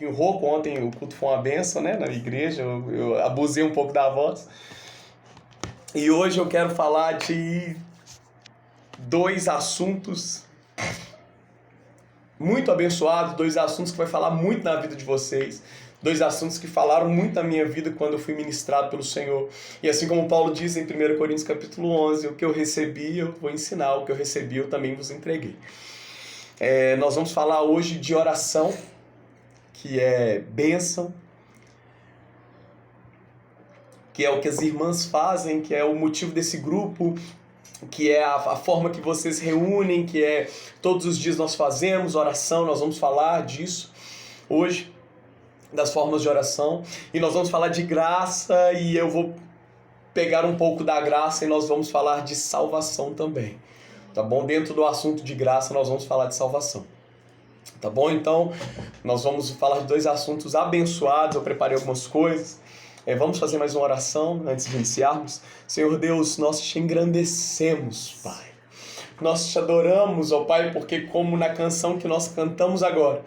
pouquinho rouco. Ontem o culto foi uma bênção, né, na igreja, eu abusei um pouco da voz. E hoje eu quero falar de dois assuntos muito abençoados, dois assuntos que vai falar muito na vida de vocês, dois assuntos que falaram muito na minha vida quando eu fui ministrado pelo Senhor. E assim como Paulo diz em 1 Coríntios capítulo 11, o que eu recebi eu vou ensinar, o que eu recebi eu também vos entreguei. Nós vamos falar hoje de oração, que é bênção, que é o que as irmãs fazem, que é o motivo desse grupo, que é a forma que vocês reúnem, que é todos os dias nós fazemos oração. Nós vamos falar disso hoje, das formas de oração, e nós vamos falar de graça, e eu vou pegar um pouco da graça e nós vamos falar de salvação também, tá bom? Dentro do assunto de graça nós vamos falar de salvação, tá bom? Então nós vamos falar de dois assuntos abençoados. Eu preparei algumas coisas. Vamos fazer mais uma oração antes de iniciarmos. Senhor Deus, nós te engrandecemos, Pai. Nós te adoramos, ó Pai, porque como na canção que nós cantamos agora,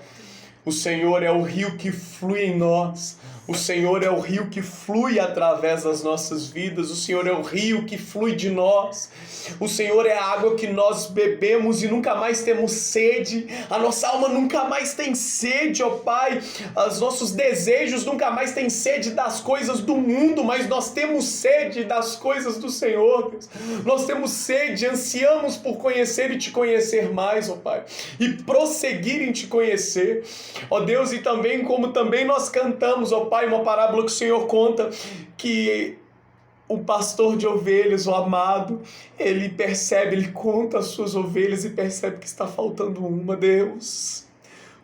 o Senhor é o rio que flui em nós. O Senhor é o rio que flui através das nossas vidas. O Senhor é o rio que flui de nós. O Senhor é a água que nós bebemos e nunca mais temos sede. A nossa alma nunca mais tem sede, ó Pai. Os nossos desejos nunca mais têm sede das coisas do mundo, mas nós temos sede das coisas do Senhor, Deus. Nós temos sede, ansiamos por conhecer e te conhecer mais, ó Pai. E prosseguir em te conhecer, ó Deus. E também, como também nós cantamos, ó Pai, uma parábola que o Senhor conta, que o pastor de ovelhas, o amado, ele percebe, ele conta as suas ovelhas e percebe que está faltando uma, Deus.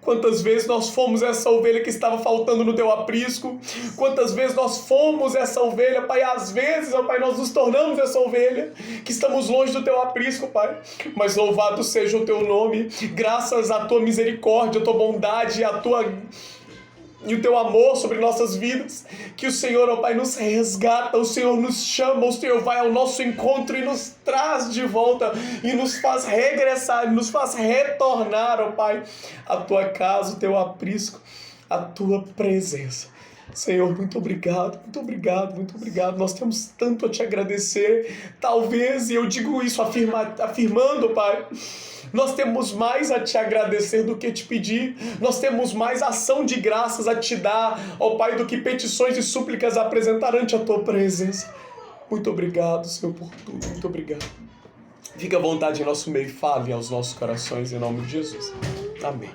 Quantas vezes nós fomos essa ovelha que estava faltando no teu aprisco? Quantas vezes nós fomos essa ovelha, Pai? Às vezes, ó Pai, nós nos tornamos essa ovelha que estamos longe do teu aprisco, Pai. Mas louvado seja o teu nome, graças à tua misericórdia, à tua bondade, e o teu amor sobre nossas vidas, que o Senhor, ó Pai, nos resgata, o Senhor nos chama, o Senhor vai ao nosso encontro e nos traz de volta, e nos faz regressar, nos faz retornar, ó Pai, à tua casa, o teu aprisco, a tua presença. Senhor, muito obrigado, muito obrigado, muito obrigado. Nós temos tanto a te agradecer, talvez, e eu digo isso afirmando, Pai, nós temos mais a te agradecer do que te pedir. Nós temos mais ação de graças a te dar, ó Pai, do que petições e súplicas a apresentar ante a tua presença. Muito obrigado, Senhor, por tudo. Muito obrigado. Fica à vontade em nosso meio, fale aos nossos corações, em nome de Jesus. Amém.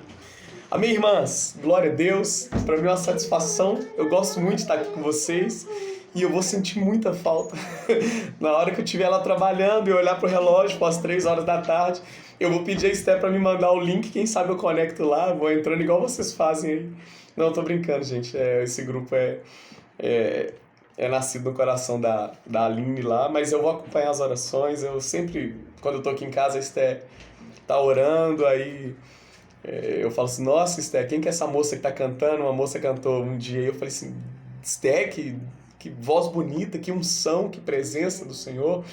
Amém, irmãs? Glória a Deus. Para mim é uma satisfação. Eu gosto muito de estar aqui com vocês. E eu vou sentir muita falta. Na hora que eu estiver lá trabalhando e olhar pro relógio, às 3 horas da tarde, eu vou pedir a Esté para me mandar o link. Quem sabe eu conecto lá, vou entrando igual vocês fazem aí. Não, tô brincando, gente. Esse grupo é nascido no coração da Aline lá, mas eu vou acompanhar as orações. Eu sempre, quando eu tô aqui em casa, a Esté tá orando, aí eu falo assim, nossa, Esté, quem que é essa moça que tá cantando? Uma moça cantou um dia, e eu falei assim, Esté, que voz bonita, que unção, que presença do Senhor.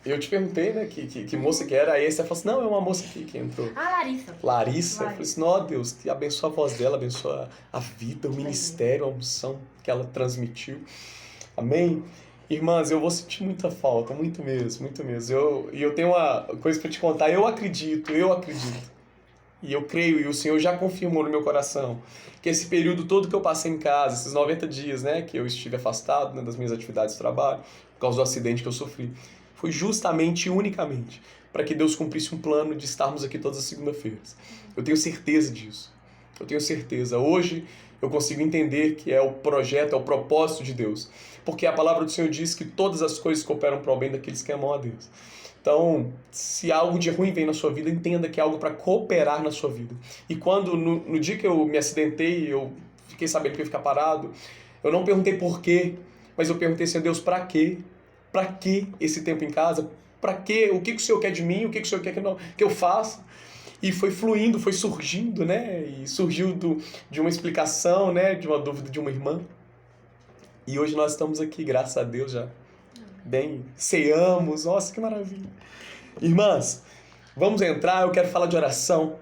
Eu te perguntei, né, que moça que era, aí você falou assim, não, é uma moça que entrou. Larissa. Larissa. Eu falei assim, ó Deus, que abençoa a voz dela, abençoa a vida, o ministério, a unção que ela transmitiu. Amém? Irmãs, eu vou sentir muita falta, muito mesmo, muito mesmo. E eu tenho uma coisa para te contar, eu acredito. E eu creio, e o Senhor já confirmou no meu coração, que esse período todo que eu passei em casa, esses 90 dias, né, que eu estive afastado, né, das minhas atividades de trabalho, por causa do acidente que eu sofri, foi justamente e unicamente para que Deus cumprisse um plano de estarmos aqui todas as segundas-feiras. Eu tenho certeza disso. Eu tenho certeza. Hoje eu consigo entender que é o projeto, é o propósito de Deus. Porque a palavra do Senhor diz que todas as coisas cooperam para o bem daqueles que amam a Deus. Então, se algo de ruim vem na sua vida, entenda que é algo para cooperar na sua vida. E quando, no dia que eu me acidentei, eu fiquei sabendo que eu ia ficar parado, eu não perguntei por quê, mas eu perguntei assim, Deus, para quê? Para que esse tempo em casa? Para quê? O que o Senhor quer de mim? O que o Senhor quer que eu faça? E foi fluindo, foi surgindo, né? E surgiu de uma explicação, né? De uma dúvida de uma irmã. E hoje nós estamos aqui, graças a Deus, já bem, ceamos. Nossa, que maravilha. Irmãs, vamos entrar, eu quero falar de oração.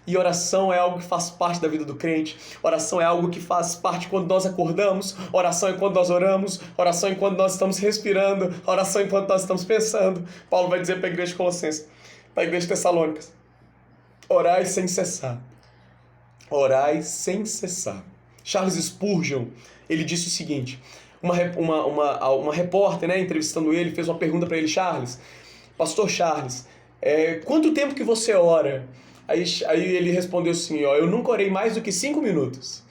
E oração é algo que faz parte da vida do crente. Oração é algo que faz parte quando nós acordamos. Oração é quando nós oramos. Oração é quando nós estamos respirando. Oração é quando nós estamos pensando. Paulo vai dizer para a igreja de Colossenses, para a igreja de Tessalônicas: orai sem cessar. Orai sem cessar. Charles Spurgeon, ele disse o seguinte, uma repórter, né, entrevistando ele, fez uma pergunta para ele: Charles, pastor Charles, quanto tempo que você ora? Aí ele respondeu assim, ó: eu nunca orei mais do que 5 minutos.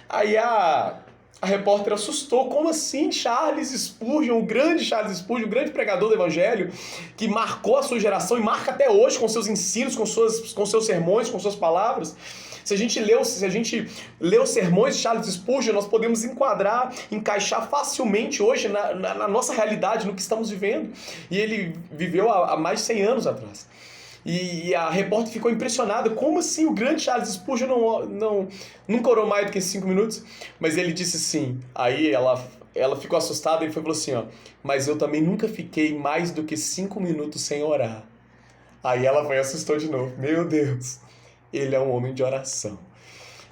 Aí a repórter assustou: como assim, Charles Spurgeon, o grande Charles Spurgeon, o grande pregador do evangelho, que marcou a sua geração e marca até hoje com seus ensinos, com seus sermões, com suas palavras. Se a gente lê os sermões de Charles Spurgeon, nós podemos encaixar facilmente hoje na nossa realidade, no que estamos vivendo. E ele viveu há mais de 100 anos atrás. E a repórter ficou impressionada: como assim o grande Charles Spurgeon nunca orou mais do que 5 minutos? Mas ele disse sim. Aí ela ficou assustada e falou assim, ó: mas eu também nunca fiquei mais do que 5 minutos sem orar. Aí ela foi e assustou de novo. Meu Deus, ele é um homem de oração.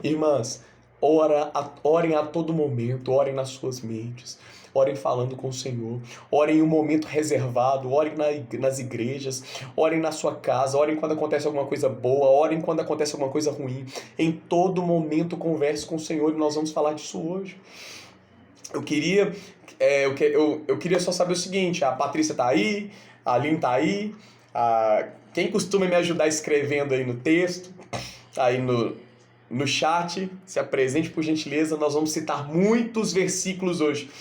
Irmãs, orem a todo momento, orem nas suas mentes, orem falando com o Senhor, orem em um momento reservado, orem nas igrejas, orem na sua casa, orem quando acontece alguma coisa boa, orem quando acontece alguma coisa ruim. Em todo momento converse com o Senhor, e nós vamos falar disso hoje. Eu queria só saber o seguinte: a Patrícia tá aí, a Aline tá aí, quem costuma me ajudar escrevendo aí no texto, aí no chat, se apresente por gentileza. Nós vamos citar muitos versículos hoje.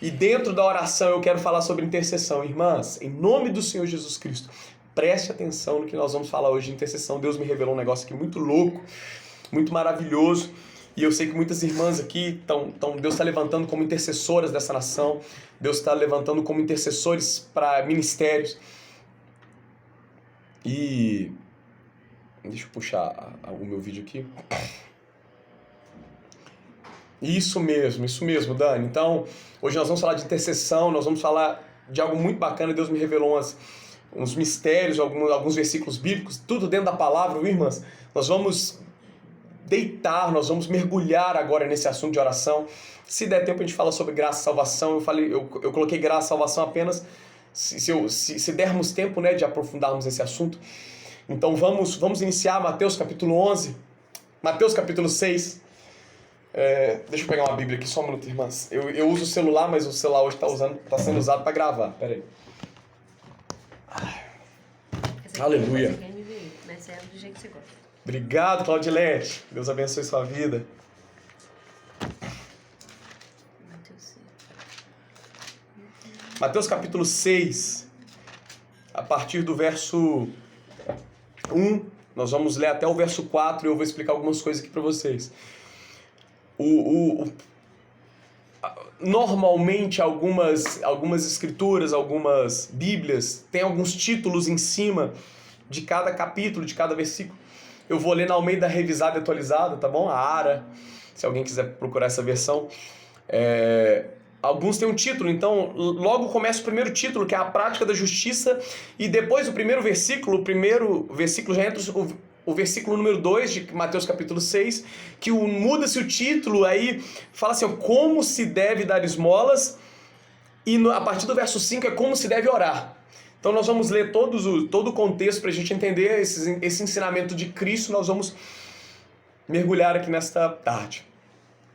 E dentro da oração eu quero falar sobre intercessão. Irmãs, em nome do Senhor Jesus Cristo, preste atenção no que nós vamos falar hoje de intercessão. Deus me revelou um negócio aqui muito louco, muito maravilhoso. E eu sei que muitas irmãs aqui Deus está levantando como intercessoras dessa nação. Deus está levantando como intercessores para ministérios. E deixa eu puxar o meu vídeo aqui. Isso mesmo, Dani. Então, hoje nós vamos falar de intercessão, nós vamos falar de algo muito bacana. Deus me revelou uns mistérios, alguns versículos bíblicos, tudo dentro da palavra, viu, irmãs? Nós vamos nós vamos mergulhar agora nesse assunto de oração. Se der tempo a gente fala sobre graça e salvação. Eu coloquei graça e salvação apenas se dermos tempo, né, de aprofundarmos esse assunto. Então vamos iniciar Mateus capítulo 11, Mateus capítulo 6. Deixa eu pegar uma Bíblia aqui, só um minuto, irmãs. Eu uso o celular, mas o celular hoje está sendo usado para gravar. Pera aí. Aleluia. Mas é do jeito que você gosta. Obrigado, Claudilete. Deus abençoe sua vida. Mateus capítulo 6, a partir do verso 1, nós vamos ler até o verso 4 e eu vou explicar algumas coisas aqui para vocês. Normalmente algumas escrituras, algumas bíblias têm alguns títulos em cima de cada capítulo, de cada versículo. Eu vou ler na Almeida Revisada e Atualizada, tá bom? A ARA, se alguém quiser procurar essa versão. Alguns têm um título, então logo começa o primeiro título, que é a prática da justiça, e depois o primeiro versículo já entra o versículo número 2 de Mateus capítulo 6, que muda-se o título, aí fala assim, como se deve dar esmolas, e a partir do verso 5 é como se deve orar. Então nós vamos ler todo o contexto para a gente entender esse ensinamento de Cristo. Nós vamos mergulhar aqui nesta tarde.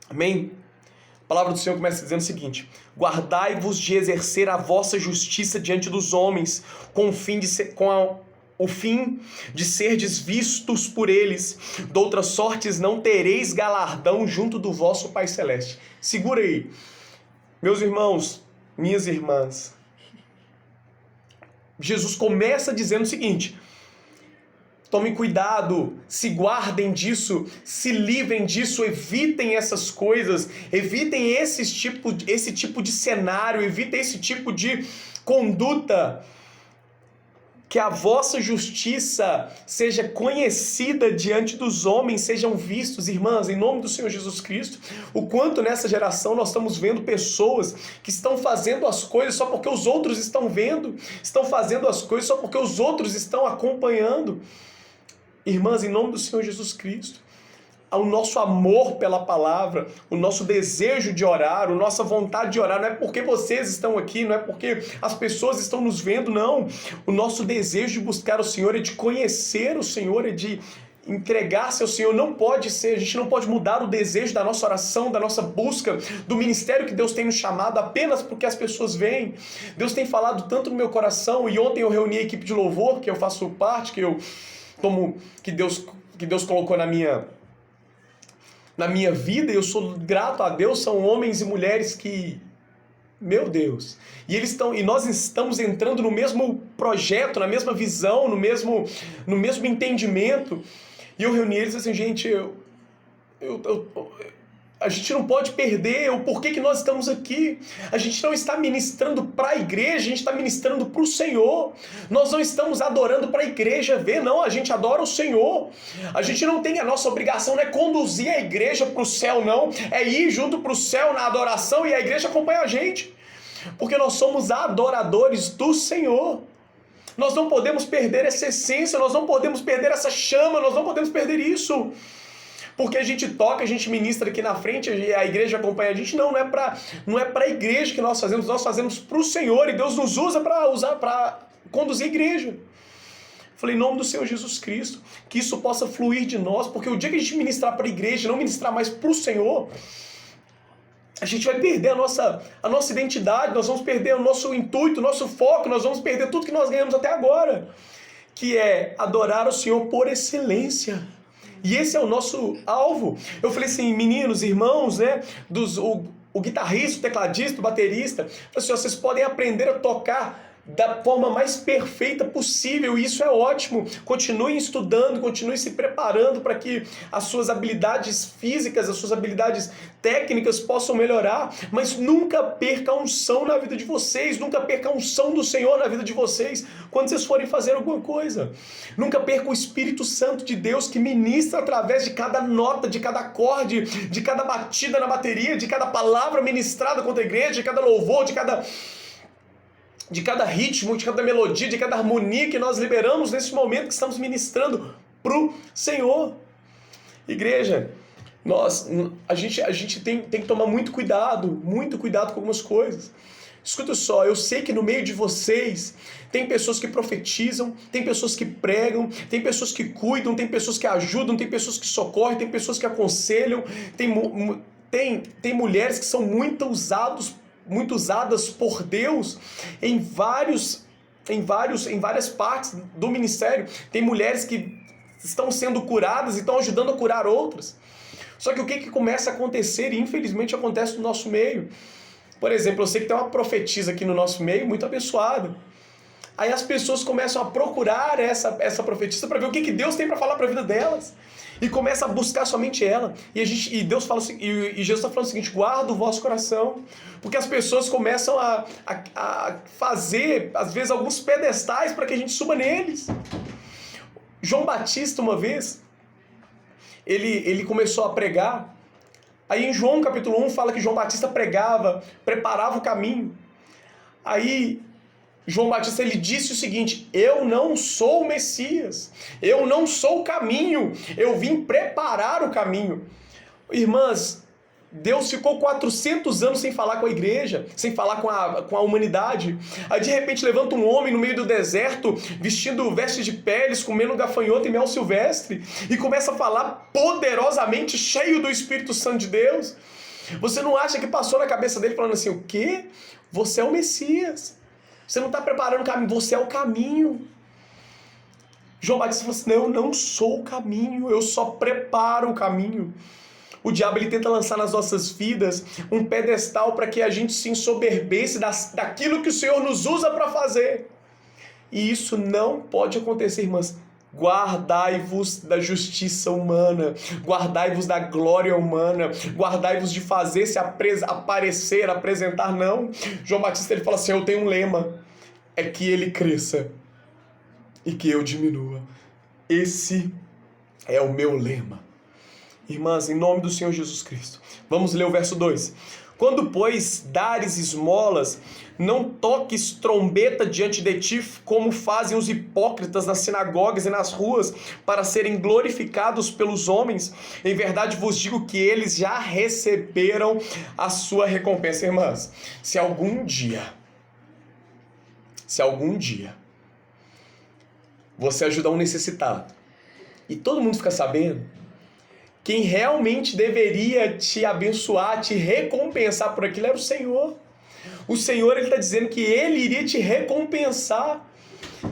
Amém? A palavra do Senhor começa dizendo o seguinte: guardai-vos de exercer a vossa justiça diante dos homens, com o fim de serdes vistos por eles. De outras sortes não tereis galardão junto do vosso Pai Celeste. Segura aí. Meus irmãos, minhas irmãs, Jesus começa dizendo o seguinte: tomem cuidado, se guardem disso, se livrem disso, evitem essas coisas, evitem esse tipo de cenário, evitem esse tipo de conduta. Que a vossa justiça seja conhecida diante dos homens, sejam vistos, irmãs, em nome do Senhor Jesus Cristo. O quanto nessa geração nós estamos vendo pessoas que estão fazendo as coisas só porque os outros estão vendo, estão fazendo as coisas só porque os outros estão acompanhando. Irmãs, em nome do Senhor Jesus Cristo, o nosso amor pela palavra, o nosso desejo de orar, a nossa vontade de orar, não é porque vocês estão aqui, não é porque as pessoas estão nos vendo, não. O nosso desejo de buscar o Senhor é de conhecer o Senhor, é de entregar-se ao Senhor. Não pode ser, a gente não pode mudar o desejo da nossa oração, da nossa busca, do ministério que Deus tem nos chamado apenas porque as pessoas veem. Deus tem falado tanto no meu coração, e ontem eu reuni a equipe de louvor, que eu faço parte, que Deus colocou na minha vida, e eu sou grato a Deus. São homens e mulheres que, meu Deus, e nós estamos entrando no mesmo projeto, na mesma visão, no mesmo entendimento. E eu reuni eles assim, gente, a gente não pode perder o porquê que nós estamos aqui. A gente não está ministrando para a igreja, a gente está ministrando para o Senhor. Nós não estamos adorando para a igreja ver, não, a gente adora o Senhor. A gente não tem, a nossa obrigação não é conduzir a igreja para o céu, não. É ir junto para o céu na adoração e a igreja acompanha a gente. Porque nós somos adoradores do Senhor. Nós não podemos perder essa essência, nós não podemos perder essa chama, nós não podemos perder isso. Porque a gente toca, a gente ministra aqui na frente, a igreja acompanha a gente. Não é para a igreja que nós fazemos para o Senhor, e Deus nos usa para conduzir a igreja. Falei, em nome do Senhor Jesus Cristo, que isso possa fluir de nós, porque o dia que a gente ministrar para a igreja, não ministrar mais para o Senhor, a gente vai perder a nossa identidade, nós vamos perder o nosso intuito, o nosso foco, nós vamos perder tudo que nós ganhamos até agora, que é adorar o Senhor por excelência. E esse é o nosso alvo. Eu falei assim, meninos, irmãos, né, o guitarrista, o tecladista, o baterista, assim, vocês podem aprender a tocar da forma mais perfeita possível, e isso é ótimo. Continuem estudando, continuem se preparando para que as suas habilidades físicas, as suas habilidades técnicas possam melhorar, mas nunca perca a unção na vida de vocês, nunca perca a unção do Senhor na vida de vocês quando vocês forem fazer alguma coisa. Nunca perca o Espírito Santo de Deus que ministra através de cada nota, de cada acorde, de cada batida na bateria, de cada palavra ministrada contra a igreja, de cada louvor, de cada ritmo, de cada melodia, de cada harmonia que nós liberamos nesse momento que estamos ministrando pro Senhor. Igreja, a gente tem que tomar muito cuidado com algumas coisas. Escuta só, eu sei que no meio de vocês tem pessoas que profetizam, tem pessoas que pregam, tem pessoas que cuidam, tem pessoas que ajudam, tem pessoas que socorrem, tem pessoas que aconselham, tem mulheres que são muito usadas por Deus em várias partes do ministério. Tem mulheres que estão sendo curadas e estão ajudando a curar outras. Só que o que começa a acontecer, e infelizmente acontece no nosso meio? Por exemplo, eu sei que tem uma profetisa aqui no nosso meio, muito abençoada. Aí as pessoas começam a procurar essa profetisa para ver o que Deus tem para falar para a vida delas. E começa a buscar somente ela. E Deus fala, e Jesus está falando o seguinte: guarda o vosso coração. Porque as pessoas começam a fazer, às vezes, alguns pedestais para que a gente suba neles. João Batista, uma vez, ele começou a pregar. Aí em João capítulo 1 fala que João Batista pregava, preparava o caminho. Aí João Batista, ele disse o seguinte: eu não sou o Messias, eu não sou o caminho, eu vim preparar o caminho. Irmãs, Deus ficou 400 anos sem falar com a igreja, sem falar com a humanidade. Aí de repente levanta um homem no meio do deserto, vestindo vestes de peles, comendo gafanhoto e mel silvestre, e começa a falar poderosamente, cheio do Espírito Santo de Deus. Você não acha que passou na cabeça dele falando assim: o quê? Você é o Messias. Você não está preparando o caminho, você é o caminho. João Batista falou assim: eu não sou o caminho, eu só preparo o caminho. O diabo, ele tenta lançar nas nossas vidas um pedestal para que a gente se ensoberbeça daquilo que o Senhor nos usa para fazer. E isso não pode acontecer, irmãs. Guardai-vos da justiça humana, guardai-vos da glória humana, guardai-vos de fazer-se aparecer, apresentar, não. João Batista, ele fala assim: eu tenho um lema, é que ele cresça e que eu diminua. Esse é o meu lema. Irmãs, em nome do Senhor Jesus Cristo, vamos ler o verso 2. Quando, pois, dares esmolas, não toques trombeta diante de ti, como fazem os hipócritas nas sinagogas e nas ruas, para serem glorificados pelos homens. Em verdade vos digo que eles já receberam a sua recompensa. Irmãs, se algum dia você ajudar um necessitado e todo mundo fica sabendo, quem realmente deveria te abençoar, te recompensar por aquilo era o Senhor. O Senhor, ele está dizendo que ele iria te recompensar.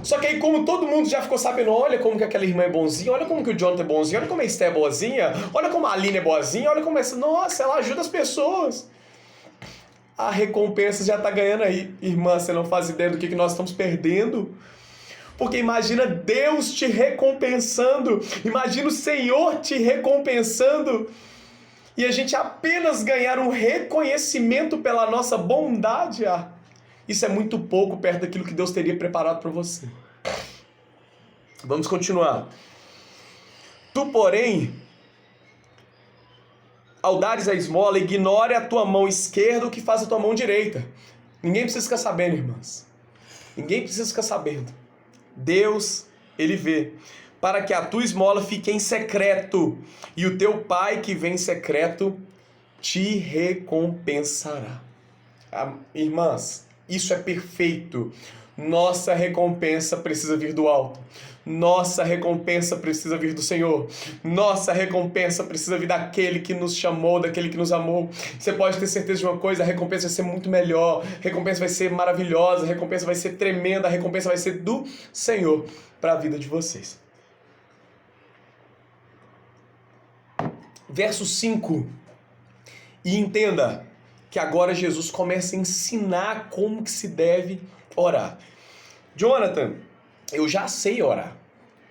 Só que aí, como todo mundo já ficou sabendo, olha como que aquela irmã é bonzinha, olha como que o Jonathan é bonzinho, olha como a Esté é boazinha, olha como a Aline é boazinha, olha como essa... Nossa, ela ajuda as pessoas. A recompensa já está ganhando aí. Irmã, você não faz ideia do que nós estamos perdendo. Porque imagina Deus te recompensando, imagina o Senhor te recompensando, e a gente apenas ganhar um reconhecimento pela nossa bondade. Isso é muito pouco perto daquilo que Deus teria preparado para você. Vamos continuar. Tu, porém, ao dares a esmola, ignore a tua mão esquerda o que faz a tua mão direita. Ninguém precisa ficar sabendo, irmãs. Ninguém precisa ficar sabendo. Deus, ele vê, para que a tua esmola fique em secreto, e o teu pai que vem em secreto te recompensará. Irmãs, isso é perfeito. Nossa recompensa precisa vir do alto. Nossa recompensa precisa vir do Senhor. Nossa recompensa precisa vir daquele que nos chamou, daquele que nos amou. Você pode ter certeza de uma coisa, a recompensa vai ser muito melhor, a recompensa vai ser maravilhosa, a recompensa vai ser tremenda, a recompensa vai ser do Senhor para a vida de vocês. Verso 5. E entenda que agora Jesus começa a ensinar como que se deve orar. Jonathan, eu já sei orar.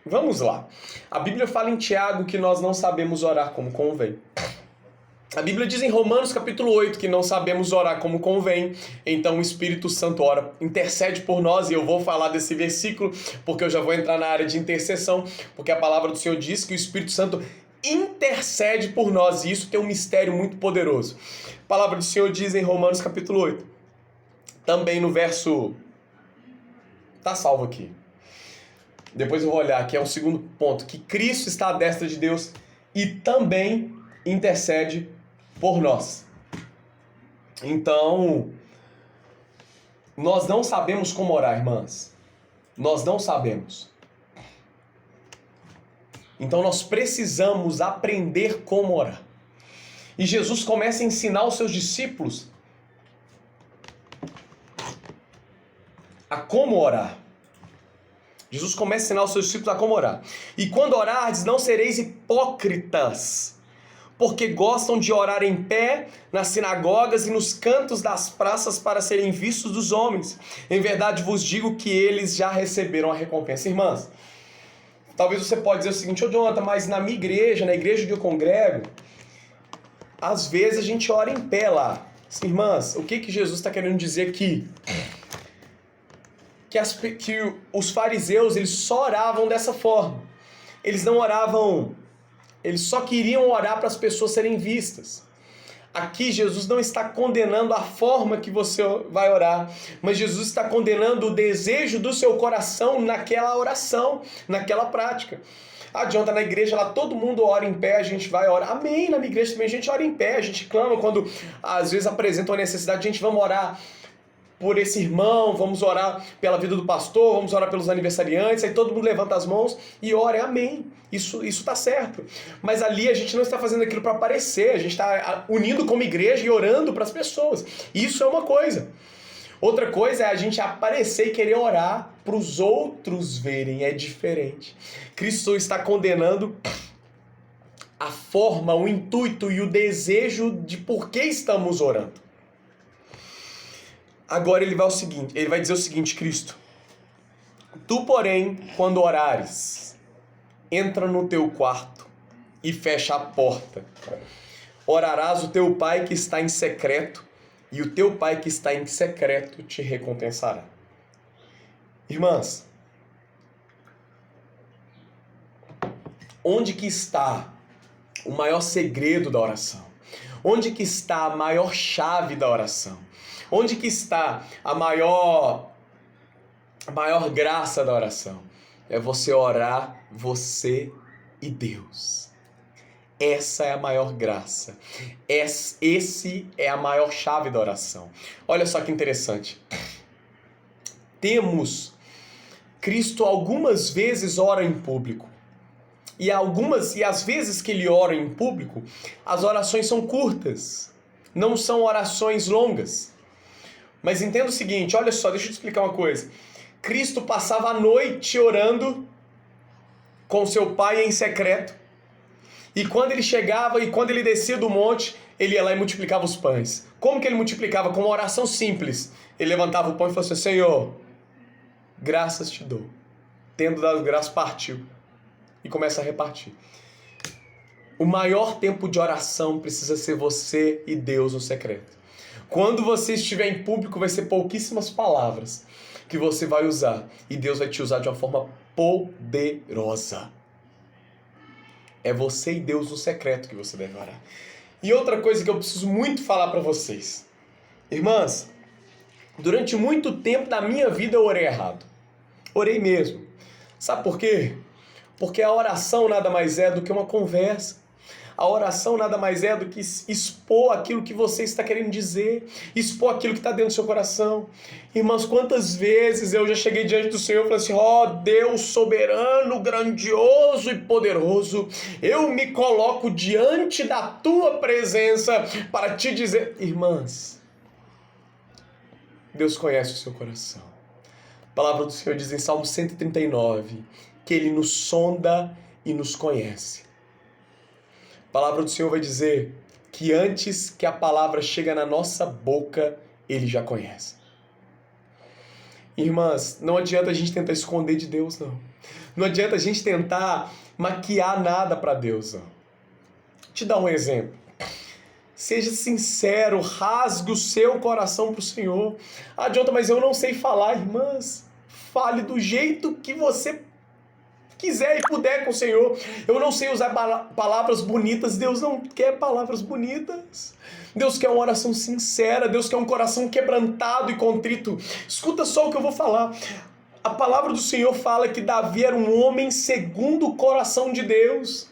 Vamos lá. A Bíblia fala em Tiago que nós não sabemos orar como convém. A Bíblia diz em Romanos capítulo 8 que não sabemos orar como convém, então o Espírito Santo ora, intercede por nós, e eu vou falar desse versículo porque eu já vou entrar na área de intercessão, porque a palavra do Senhor diz que o Espírito Santo intercede por nós, e isso tem um mistério muito poderoso. A palavra do Senhor diz em Romanos capítulo 8, também no verso... Tá salvo aqui. Depois eu vou olhar, que é o segundo ponto, que Cristo está à destra de Deus e também intercede por nós. Então, nós não sabemos como orar, irmãs. Nós não sabemos. Então nós precisamos aprender como orar. E Jesus começa a ensinar os seus discípulos a como orar. Jesus começa a ensinar os seus discípulos a como orar. E quando orardes, não sereis hipócritas, porque gostam de orar em pé nas sinagogas e nos cantos das praças para serem vistos dos homens. Em verdade vos digo que eles já receberam a recompensa. Irmãs, talvez você pode dizer o seguinte: ô Jonathan, mas na minha igreja, na igreja onde eu congrego, às vezes a gente ora em pé lá. Irmãs, o que Jesus está querendo dizer aqui? Que os fariseus, eles só oravam dessa forma. Eles não oravam, eles só queriam orar para as pessoas serem vistas. Aqui Jesus não está condenando a forma que você vai orar, mas Jesus está condenando o desejo do seu coração naquela oração, naquela prática. Adianta, na igreja lá todo mundo ora em pé, a gente vai orar. Amém, na minha igreja também a gente ora em pé, a gente clama quando às vezes apresenta uma necessidade, a gente vamos orar por esse irmão, vamos orar pela vida do pastor, vamos orar pelos aniversariantes, aí todo mundo levanta as mãos e ora, amém. Isso está certo. Mas ali a gente não está fazendo aquilo para aparecer, a gente está unindo como igreja e orando para as pessoas. Isso é uma coisa. Outra coisa é a gente aparecer e querer orar para os outros verem, é diferente. Cristo está condenando a forma, o intuito e o desejo de por que estamos orando. Agora ele vai dizer o seguinte, Cristo: tu, porém, quando orares, entra no teu quarto e fecha a porta. Orarás o teu pai que está em secreto, e o teu pai que está em secreto te recompensará. Irmãs, onde que está o maior segredo da oração? Onde que está a maior chave da oração? Onde que está a maior graça da oração? É você orar, você e Deus. Essa é a maior graça. Esse é a maior chave da oração. Olha só que interessante. Cristo algumas vezes ora em público. E às vezes que ele ora em público, as orações são curtas. Não são orações longas. Mas entenda o seguinte, olha só, deixa eu te explicar uma coisa. Cristo passava a noite orando com seu Pai em secreto. E quando ele chegava e quando ele descia do monte, ele ia lá e multiplicava os pães. Como que ele multiplicava? Com uma oração simples. Ele levantava o pão e falou assim, Senhor, graças te dou. Tendo dado graças, partiu. E começa a repartir. O maior tempo de oração precisa ser você e Deus no secreto. Quando você estiver em público, vai ser pouquíssimas palavras que você vai usar. E Deus vai te usar de uma forma poderosa. É você e Deus no secreto que você deve orar. E outra coisa que eu preciso muito falar para vocês. Irmãs, durante muito tempo da minha vida eu orei errado. Orei mesmo. Sabe por quê? Porque a oração nada mais é do que uma conversa. A oração nada mais é do que expor aquilo que você está querendo dizer, expor aquilo que está dentro do seu coração. Irmãos, quantas vezes eu já cheguei diante do Senhor e falei assim, ó Deus soberano, grandioso e poderoso, eu me coloco diante da tua presença para te dizer... Irmãs, Deus conhece o seu coração. A palavra do Senhor diz em Salmo 139, que Ele nos sonda e nos conhece. A palavra do Senhor vai dizer que antes que a palavra chega na nossa boca, Ele já conhece. Irmãs, não adianta a gente tentar esconder de Deus, não. Não adianta a gente tentar maquiar nada para Deus, não. Vou te dar um exemplo. Seja sincero, rasgue o seu coração para o Senhor. Adianta, mas eu não sei falar, irmãs. Fale do jeito que você quiser e puder com o Senhor. Eu não sei usar palavras bonitas. Deus não quer palavras bonitas. Deus quer uma oração sincera. Deus quer um coração quebrantado e contrito. Escuta só o que eu vou falar. A palavra do Senhor fala que Davi era um homem segundo o coração de Deus.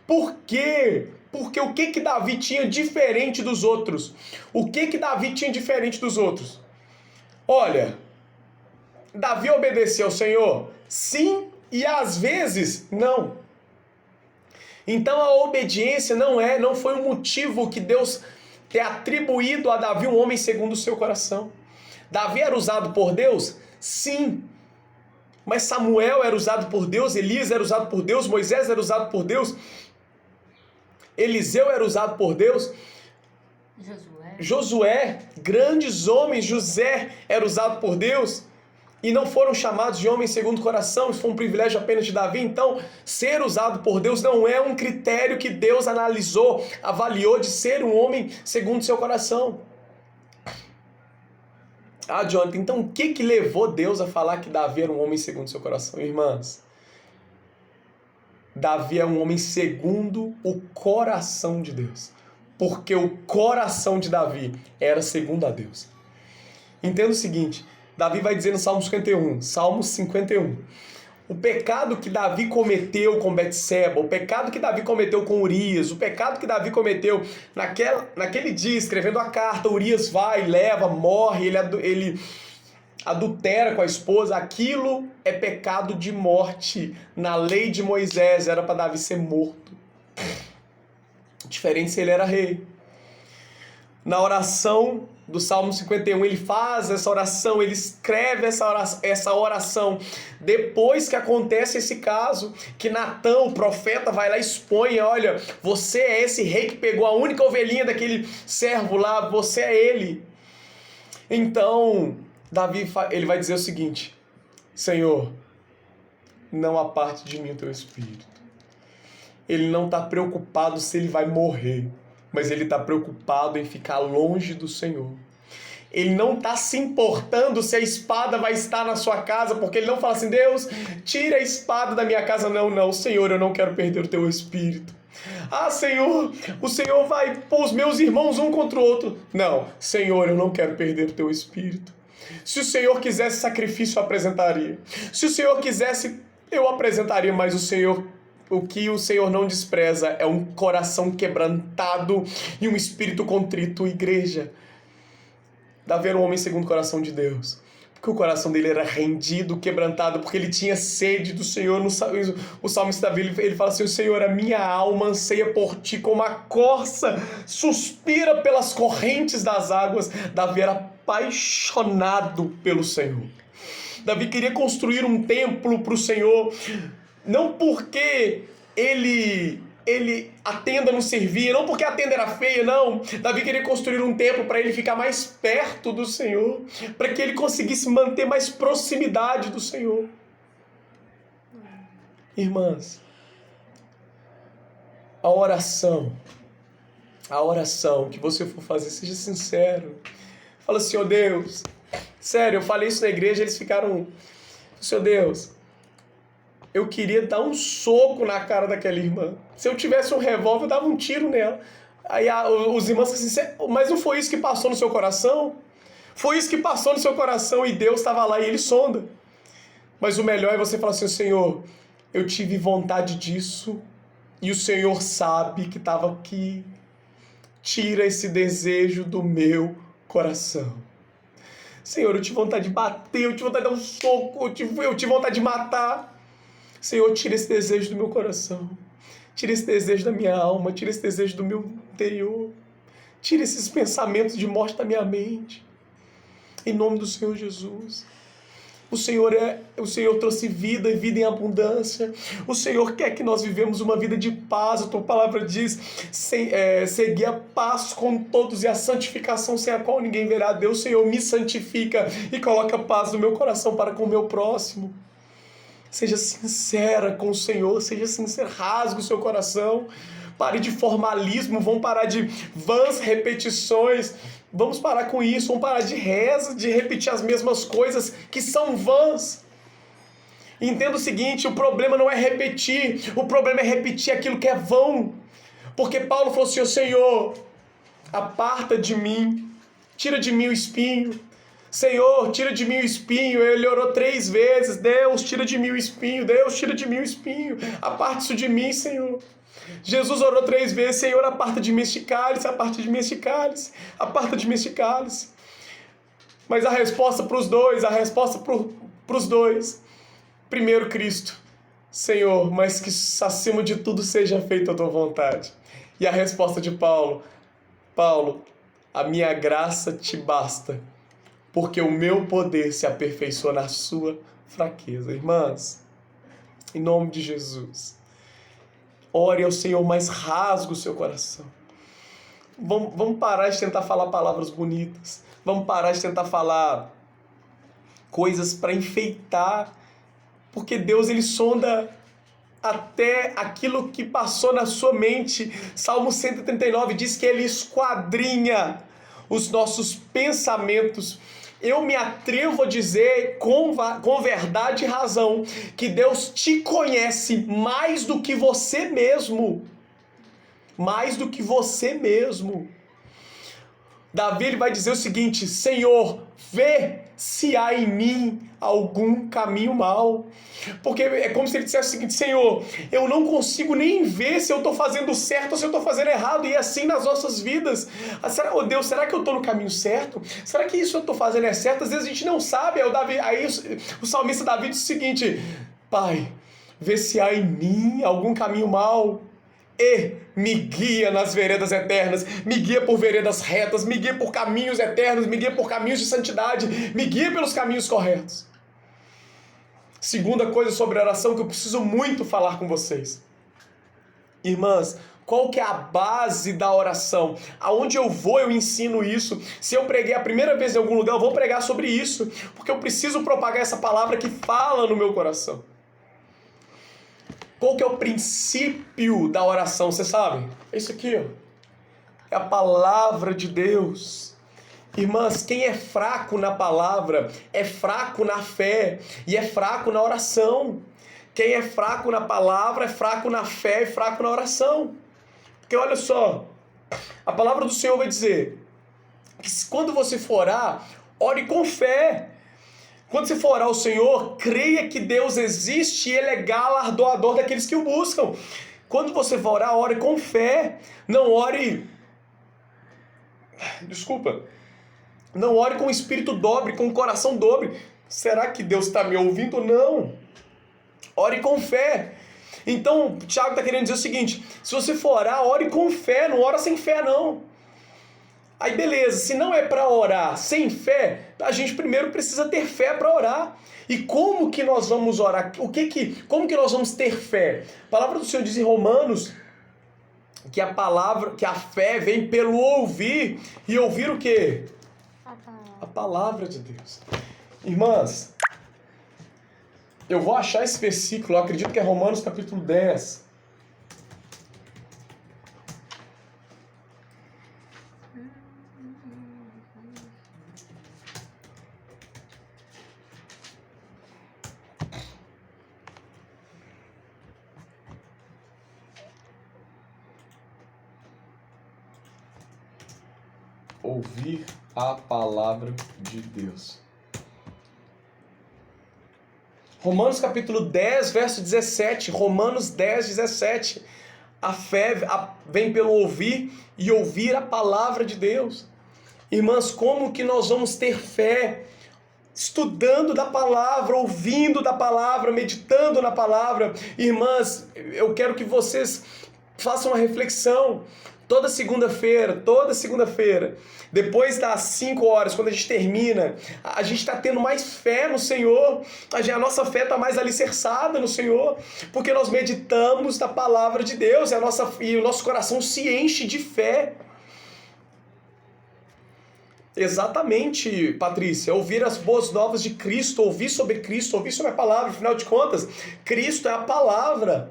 Por quê? Porque o que Davi tinha diferente dos outros? O que Davi tinha diferente dos outros? Olha, Davi obedeceu ao Senhor? Sim, e às vezes não. Então a obediência não foi um motivo que Deus ter atribuído a Davi um homem segundo o seu coração. Davi era usado por Deus? Sim. Mas Samuel era usado por Deus, Elias era usado por Deus, Moisés era usado por Deus, Eliseu era usado por Deus, Josué, grandes homens, José era usado por Deus, e não foram chamados de homens segundo o coração, isso foi um privilégio apenas de Davi. Então, ser usado por Deus não é um critério que Deus analisou, avaliou de ser um homem segundo o seu coração. Ah, Jonathan, então o que levou Deus a falar que Davi era um homem segundo o seu coração? Irmãs, Davi é um homem segundo o coração de Deus, porque o coração de Davi era segundo a Deus. Entenda o seguinte, Davi vai dizer no Salmo 51, o pecado que Davi cometeu com Betseba, o pecado que Davi cometeu com Urias, o pecado que Davi cometeu naquele dia, escrevendo a carta, Urias vai, leva, morre, ele adultera com a esposa, aquilo é pecado de morte. Na lei de Moisés era para Davi ser morto. Diferente se ele era rei. Na oração do Salmo 51, ele faz essa oração, ele escreve essa oração. Depois que acontece esse caso, que Natã, o profeta, vai lá e expõe, olha, você é esse rei que pegou a única ovelhinha daquele servo lá, você é ele. Então, Davi ele vai dizer o seguinte, Senhor, não aparte de mim o teu espírito. Ele não está preocupado se ele vai morrer, mas ele está preocupado em ficar longe do Senhor. Ele não está se importando se a espada vai estar na sua casa, porque ele não fala assim, Deus, tira a espada da minha casa. Não, Senhor, eu não quero perder o teu espírito. Ah, Senhor, o Senhor vai pôr os meus irmãos um contra o outro. Não, Senhor, eu não quero perder o teu espírito. Se o Senhor quisesse sacrifício, eu apresentaria. Se o Senhor quisesse, eu apresentaria, mas o que o Senhor não despreza é um coração quebrantado e um espírito contrito, igreja. Davi era um homem segundo o coração de Deus. Porque o coração dele era rendido, quebrantado, porque ele tinha sede do Senhor. O salmista Davi, ele fala assim: o Senhor, a minha alma anseia por ti como a corça suspira pelas correntes das águas. Davi era apaixonado pelo Senhor. Davi queria construir um templo para o Senhor, não porque a tenda não servia, não porque a tenda era feia, não. Davi queria construir um templo para ele ficar mais perto do Senhor, para que ele conseguisse manter mais proximidade do Senhor. Irmãs, a oração que você for fazer, seja sincero. Fala, Senhor Deus, sério, eu falei isso na igreja, eles ficaram, Senhor Deus, eu queria dar um soco na cara daquela irmã. Se eu tivesse um revólver, eu dava um tiro nela. Aí os irmãos disseram assim, mas não foi isso que passou no seu coração? Foi isso que passou no seu coração e Deus estava lá e Ele sonda. Mas o melhor é você falar assim, Senhor, eu tive vontade disso e o Senhor sabe que estava aqui. Tira esse desejo do meu coração. Senhor, eu tive vontade de bater, eu tive vontade de dar um soco, eu tive vontade de matar. Senhor, tira esse desejo do meu coração. Tira esse desejo da minha alma. Tira esse desejo do meu interior. Tira esses pensamentos de morte da minha mente. Em nome do Senhor Jesus. O Senhor trouxe vida e vida em abundância. O Senhor quer que nós vivemos uma vida de paz. A tua palavra diz, seguir a paz com todos e a santificação sem a qual ninguém verá a Deus. Senhor, me santifica e coloca paz no meu coração para com o meu próximo. Seja sincera com o Senhor, seja sincera, rasgue o seu coração. Pare de formalismo, vamos parar de vãs repetições. Vamos parar com isso, vamos parar de reza, de repetir as mesmas coisas que são vãs. Entenda o seguinte, o problema não é repetir, o problema é repetir aquilo que é vão. Porque Paulo falou assim, Senhor, aparta de mim, tira de mim o espinho. Senhor, tira de mim o espinho. Ele orou 3 vezes. Deus, tira de mim o espinho. Deus, tira de mim o espinho. Aparte isso de mim, Senhor. Jesus orou 3 vezes. Senhor, aparta de mim este cálice. Aparta de mim este cálice. Aparta de mim este cálice. Mas a resposta para os dois, primeiro Cristo. Senhor, mas que acima de tudo seja feita a tua vontade. E a resposta de Paulo, a minha graça te basta, porque o meu poder se aperfeiçoa na sua fraqueza. Irmãs, em nome de Jesus, ore ao Senhor, mas rasgue o seu coração. Vamos parar de tentar falar palavras bonitas. Vamos parar de tentar falar coisas para enfeitar. Porque Deus, Ele sonda até aquilo que passou na sua mente. Salmo 139 diz que Ele esquadrinha os nossos pensamentos. Eu me atrevo a dizer com verdade e razão que Deus te conhece mais do que você mesmo. Mais do que você mesmo. Davi, ele vai dizer o seguinte, Senhor, vê se há em mim algum caminho mau. Porque é como se ele dissesse o seguinte, Senhor, eu não consigo nem ver se eu estou fazendo certo ou se eu estou fazendo errado. E é assim nas nossas vidas. Deus, será que eu estou no caminho certo? Será que isso eu estou fazendo é certo? Às vezes a gente não sabe. Aí o salmista Davi diz o seguinte, Pai, vê se há em mim algum caminho mau. E me guia nas veredas eternas, me guia por veredas retas, me guia por caminhos eternos, me guia por caminhos de santidade, me guia pelos caminhos corretos. Segunda coisa sobre oração que eu preciso muito falar com vocês. Irmãs, qual que é a base da oração? Aonde eu vou, eu ensino isso. Se eu preguei a primeira vez em algum lugar, eu vou pregar sobre isso, porque eu preciso propagar essa palavra que fala no meu coração. Qual que é o princípio da oração, você sabe? É isso aqui, ó. É a palavra de Deus. Irmãs, quem é fraco na palavra é fraco na fé e é fraco na oração. Quem é fraco na palavra é fraco na fé e fraco na oração. Porque olha só, a palavra do Senhor vai dizer que quando você for orar, ore com fé. Quando você for orar ao Senhor, creia que Deus existe e Ele é galardoador daqueles que o buscam. Quando você for orar, ore com fé. Não ore... Não ore com o espírito dobre, com o coração dobre. Será que Deus está me ouvindo? Não. Ore com fé. Então, o Tiago está querendo dizer o seguinte: se você for orar, ore com fé, não ora sem fé, não. Aí beleza, se não é para orar sem fé, a gente primeiro precisa ter fé para orar. E como que nós vamos orar? Como que nós vamos ter fé? A palavra do Senhor diz em Romanos que a fé vem pelo ouvir. E ouvir o quê? A palavra de Deus. Irmãs, eu vou achar esse versículo, eu acredito que é Romanos capítulo 10. Ouvir a palavra de Deus. Romanos capítulo 10, verso 17. Romanos 10, 17. A fé vem pelo ouvir e ouvir a palavra de Deus. Irmãs, como que nós vamos ter fé? Estudando da palavra, ouvindo da palavra, meditando na palavra. Irmãs, eu quero que vocês façam uma reflexão. Toda segunda-feira, depois das 5 horas, quando a gente termina, a gente está tendo mais fé no Senhor, a nossa fé está mais alicerçada no Senhor, porque nós meditamos na palavra de Deus e o nosso coração se enche de fé. Exatamente, Patrícia, ouvir as boas novas de Cristo, ouvir sobre a palavra, afinal de contas, Cristo é a palavra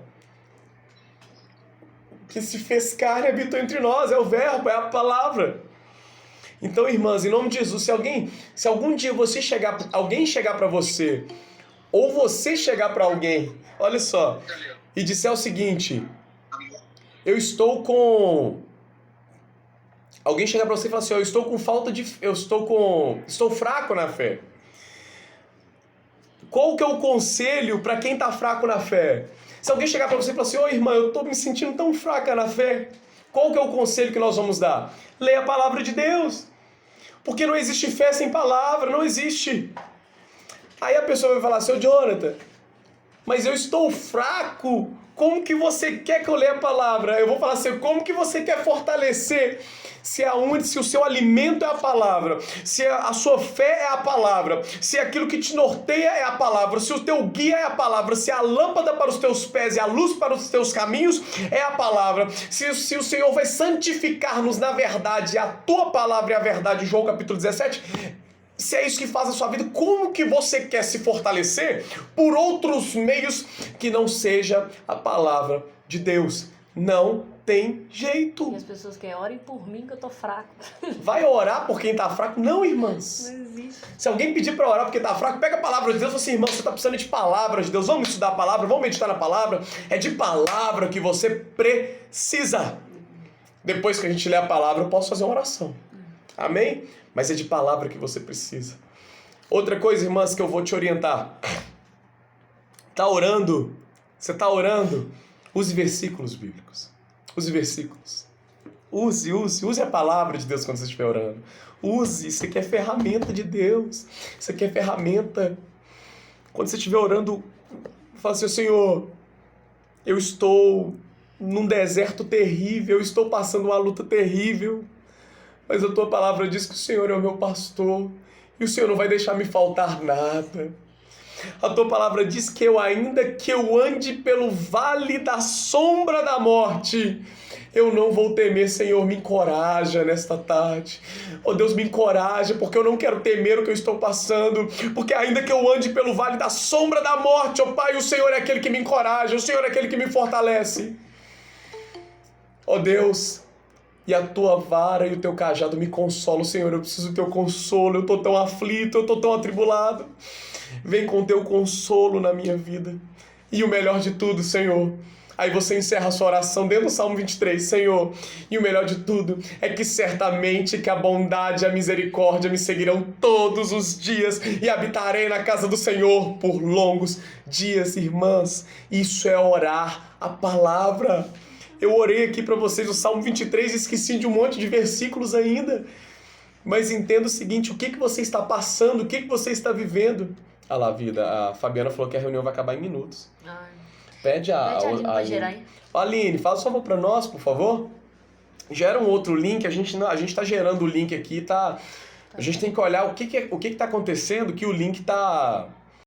que se fez carne e habitou entre nós, é o verbo, é a palavra. Então, irmãs, em nome de Jesus, se algum dia alguém chegar para você, ou você chegar para alguém, olha só, e disser o seguinte: alguém chegar para você e falar assim: estou fraco na fé. Qual que é o conselho para quem está fraco na fé? Se alguém chegar para você e falar assim: ô irmã, eu estou me sentindo tão fraca na fé, qual que é o conselho que nós vamos dar? Leia a palavra de Deus. Porque não existe fé sem palavra, não existe. Aí a pessoa vai falar assim: ô Jonathan, mas eu estou fraco, como que você quer que eu leia a palavra? Eu vou falar assim: como que você quer fortalecer se o seu alimento é a palavra, se a sua fé é a palavra, se aquilo que te norteia é a palavra, se o teu guia é a palavra, se a lâmpada para os teus pés e a luz para os teus caminhos é a palavra, se o Senhor vai santificar-nos na verdade, a tua palavra é a verdade, João capítulo 17, se é isso que faz a sua vida, como que você quer se fortalecer por outros meios que não seja a palavra de Deus? Não tem jeito. E as pessoas querem orem por mim que eu tô fraco. Vai orar por quem tá fraco? Não, irmãs. Não existe. Se alguém pedir para orar porque tá fraco, pega a palavra de Deus e fala assim: irmão, você tá precisando de palavras de Deus, vamos estudar a palavra, vamos meditar na palavra. É de palavra que você precisa. Depois que a gente lê a palavra, eu posso fazer uma oração. Amém? Mas é de palavra que você precisa. Outra coisa, irmãs, que eu vou te orientar. Tá orando? Você tá orando? Use versículos bíblicos. Use versículos. Use a palavra de Deus quando você estiver orando. Use, isso aqui é ferramenta de Deus. Isso aqui é ferramenta. Quando você estiver orando, fala assim: Senhor, eu estou num deserto terrível, eu estou passando uma luta terrível, mas a tua palavra diz que o Senhor é o meu pastor e o Senhor não vai deixar me faltar nada. A tua palavra diz que ainda que eu ande pelo vale da sombra da morte, eu não vou temer. Senhor, me encoraja nesta tarde. Oh Deus, me encoraja, porque eu não quero temer o que eu estou passando, porque ainda que eu ande pelo vale da sombra da morte, oh Pai, o Senhor é aquele que me encoraja, o Senhor é aquele que me fortalece. Oh Deus, e a tua vara e o teu cajado me consolam. Senhor, eu preciso do teu consolo, eu estou tão aflito, eu estou tão atribulado. Vem com teu consolo na minha vida. E o melhor de tudo, Senhor, Aí você encerra a sua oração dentro do Salmo 23, Senhor, e o melhor de tudo é que certamente que a bondade e a misericórdia me seguirão todos os dias e habitarei na casa do Senhor por longos dias, irmãs. Isso é orar a palavra. Eu orei aqui para vocês o Salmo 23 e esqueci de um monte de versículos ainda. Mas entenda o seguinte, o que você está passando, o que você está vivendo. Ah lá, vida, a Fabiana falou que a reunião vai acabar em minutos. Ai. Pede a Aline pra Aline. gerar, hein? Aline, faz o favor para nós, por favor. Gera um outro link, a gente está gerando o link aqui, tá? A gente tem que olhar o que está acontecendo, que o link tá